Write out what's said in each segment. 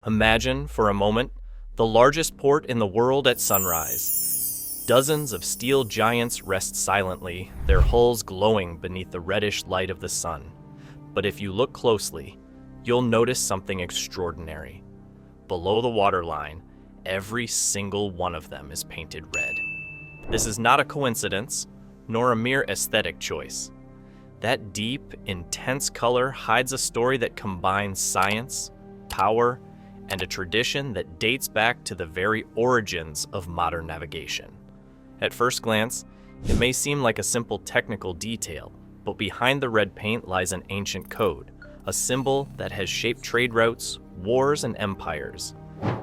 Imagine, for a moment, the largest port in the world at sunrise. Dozens of steel giants rest silently, their hulls glowing beneath the reddish light of the sun. But if you look closely, you'll notice something extraordinary. Below the waterline, every single one of them is painted red. This is not a coincidence, nor a mere aesthetic choice. That deep, intense color hides a story that combines science, power, and a tradition that dates back to the very origins of modern navigation. At first glance, it may seem like a simple technical detail, but behind the red paint lies an ancient code, a symbol that has shaped trade routes, wars, and empires.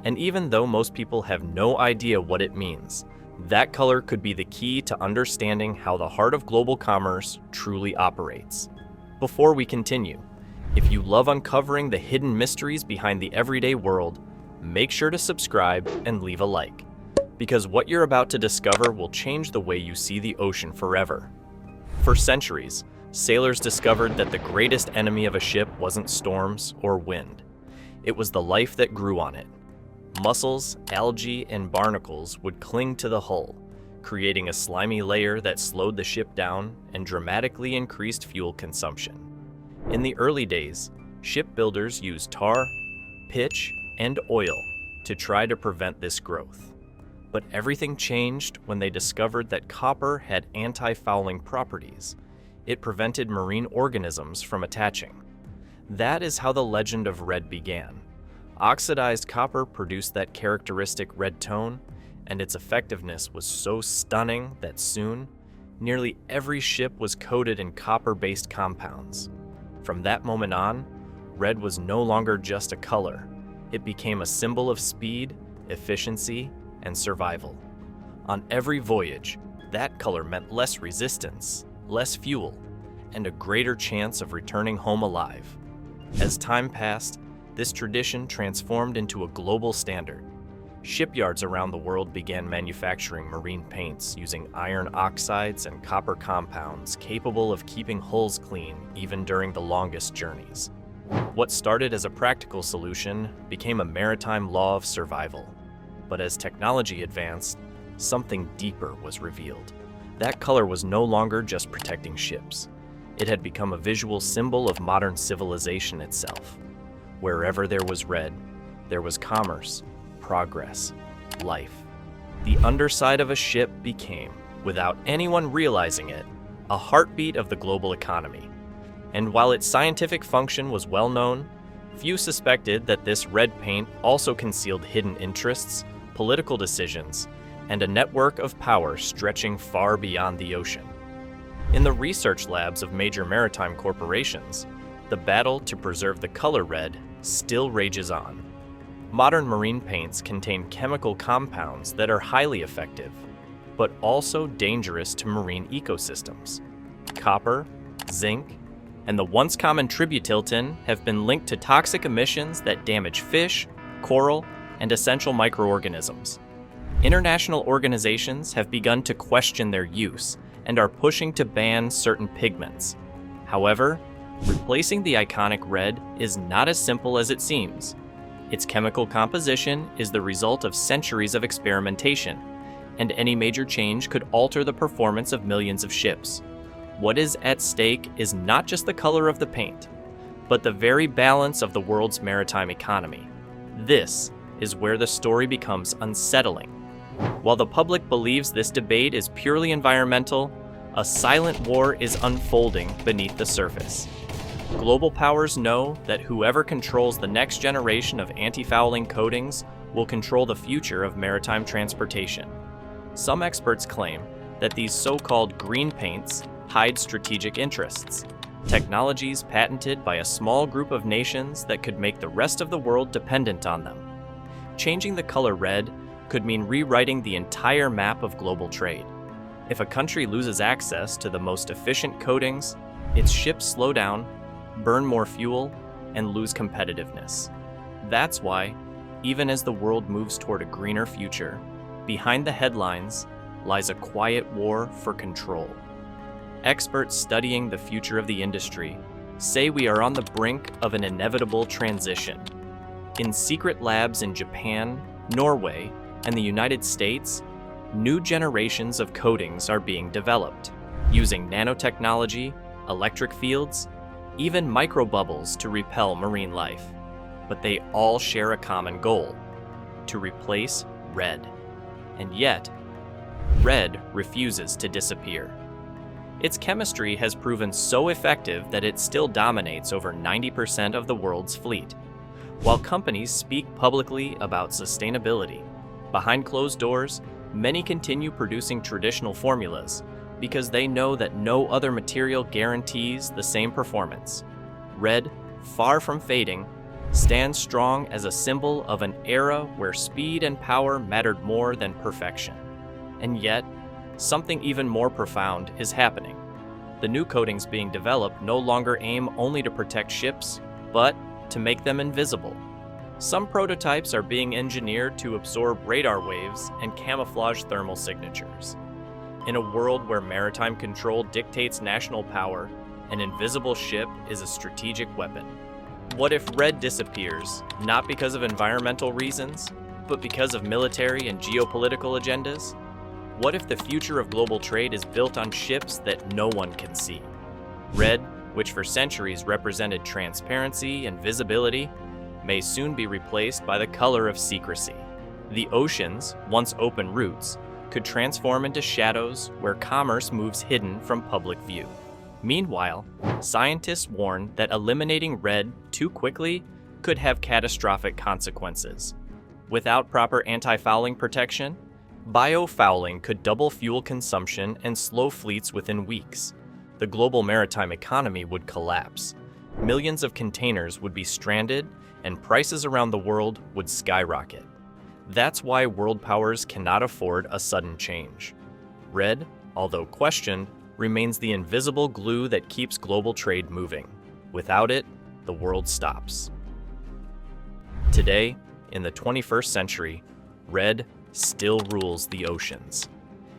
And even though most people have no idea what it means, that color could be the key to understanding how the heart of global commerce truly operates. Before we continue, if you love uncovering the hidden mysteries behind the everyday world, make sure to subscribe and leave a like, because what you're about to discover will change the way you see the ocean forever. For centuries, sailors discovered that the greatest enemy of a ship wasn't storms or wind. It was the life that grew on it. Mussels, algae, and barnacles would cling to the hull, creating a slimy layer that slowed the ship down and dramatically increased fuel consumption. In the early days, shipbuilders used tar, pitch, and oil to try to prevent this growth. But everything changed when they discovered that copper had anti-fouling properties. It prevented marine organisms from attaching. That is how the legend of red began. Oxidized copper produced that characteristic red tone, and its effectiveness was so stunning that soon, nearly every ship was coated in copper-based compounds. From that moment on, red was no longer just a color. It became a symbol of speed, efficiency, and survival. On every voyage, that color meant less resistance, less fuel, and a greater chance of returning home alive. As time passed, this tradition transformed into a global standard. Shipyards around the world began manufacturing marine paints using iron oxides and copper compounds capable of keeping hulls clean even during the longest journeys. What started as a practical solution became a maritime law of survival. But as technology advanced, something deeper was revealed. That color was no longer just protecting ships. It had become a visual symbol of modern civilization itself. Wherever there was red, there was commerce, progress, life. The underside of a ship became, without anyone realizing it, a heartbeat of the global economy. And while its scientific function was well known, few suspected that this red paint also concealed hidden interests, political decisions, and a network of power stretching far beyond the ocean. In the research labs of major maritime corporations, the battle to preserve the color red still rages on. Modern marine paints contain chemical compounds that are highly effective, but also dangerous to marine ecosystems. Copper, zinc, and the once common tributyl have been linked to toxic emissions that damage fish, coral, and essential microorganisms. International organizations have begun to question their use and are pushing to ban certain pigments. However, replacing the iconic red is not as simple as it seems. Its chemical composition is the result of centuries of experimentation, and any major change could alter the performance of millions of ships. What is at stake is not just the color of the paint, but the very balance of the world's maritime economy. This is where the story becomes unsettling. While the public believes this debate is purely environmental, a silent war is unfolding beneath the surface. Global powers know that whoever controls the next generation of anti-fouling coatings will control the future of maritime transportation. Some experts claim that these so-called green paints hide strategic interests, technologies patented by a small group of nations that could make the rest of the world dependent on them. Changing the color red could mean rewriting the entire map of global trade. If a country loses access to the most efficient coatings, its ships slow down, burn more fuel, and lose competitiveness. That's why, even as the world moves toward a greener future, behind the headlines lies a quiet war for control. Experts studying the future of the industry say we are on the brink of an inevitable transition. In secret labs in Japan, Norway, and the United States, new generations of coatings are being developed, using nanotechnology, electric fields, even microbubbles to repel marine life. But they all share a common goal: to replace red. And yet, red refuses to disappear. Its chemistry has proven so effective that it still dominates over 90% of the world's fleet. While companies speak publicly about sustainability, behind closed doors, many continue producing traditional formulas because they know that no other material guarantees the same performance. Red, far from fading, stands strong as a symbol of an era where speed and power mattered more than perfection. And yet, something even more profound is happening. The new coatings being developed no longer aim only to protect ships, but to make them invisible. Some prototypes are being engineered to absorb radar waves and camouflage thermal signatures. In a world where maritime control dictates national power, an invisible ship is a strategic weapon. What if red disappears, not because of environmental reasons, but because of military and geopolitical agendas? What if the future of global trade is built on ships that no one can see? Red, which for centuries represented transparency and visibility, may soon be replaced by the color of secrecy. The oceans, once open routes, could transform into shadows where commerce moves hidden from public view. Meanwhile, scientists warn that eliminating red too quickly could have catastrophic consequences. Without proper anti-fouling protection, biofouling could double fuel consumption and slow fleets within weeks. The global maritime economy would collapse. Millions of containers would be stranded, and prices around the world would skyrocket. That's why world powers cannot afford a sudden change. Red, although questioned, remains the invisible glue that keeps global trade moving. Without it, the world stops. Today, in the 21st century, red still rules the oceans.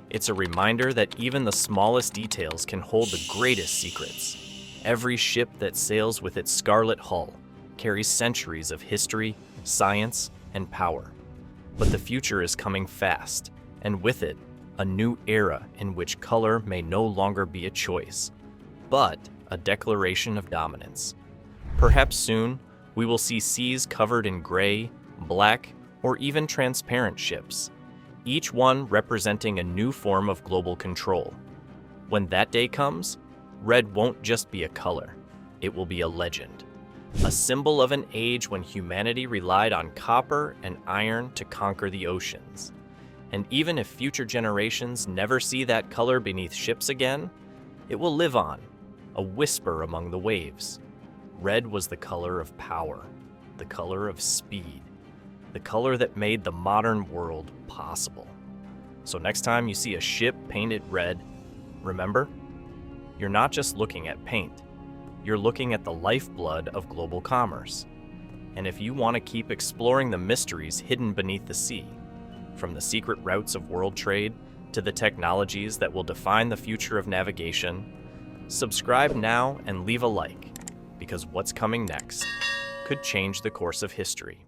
It's a reminder that even the smallest details can hold the greatest secrets. Every ship that sails with its scarlet hull carries centuries of history, science, and power. But the future is coming fast, and with it, a new era in which color may no longer be a choice, but a declaration of dominance. Perhaps soon, we will see seas covered in gray, black, or even transparent ships, each one representing a new form of global control. When that day comes, red won't just be a color, it will be a legend. A symbol of an age when humanity relied on copper and iron to conquer the oceans. And even if future generations never see that color beneath ships again, it will live on, a whisper among the waves. Red was the color of power, the color of speed, the color that made the modern world possible. So next time you see a ship painted red, remember, you're not just looking at paint. You're looking at the lifeblood of global commerce. And if you want to keep exploring the mysteries hidden beneath the sea, from the secret routes of world trade to the technologies that will define the future of navigation, subscribe now and leave a like, because what's coming next could change the course of history.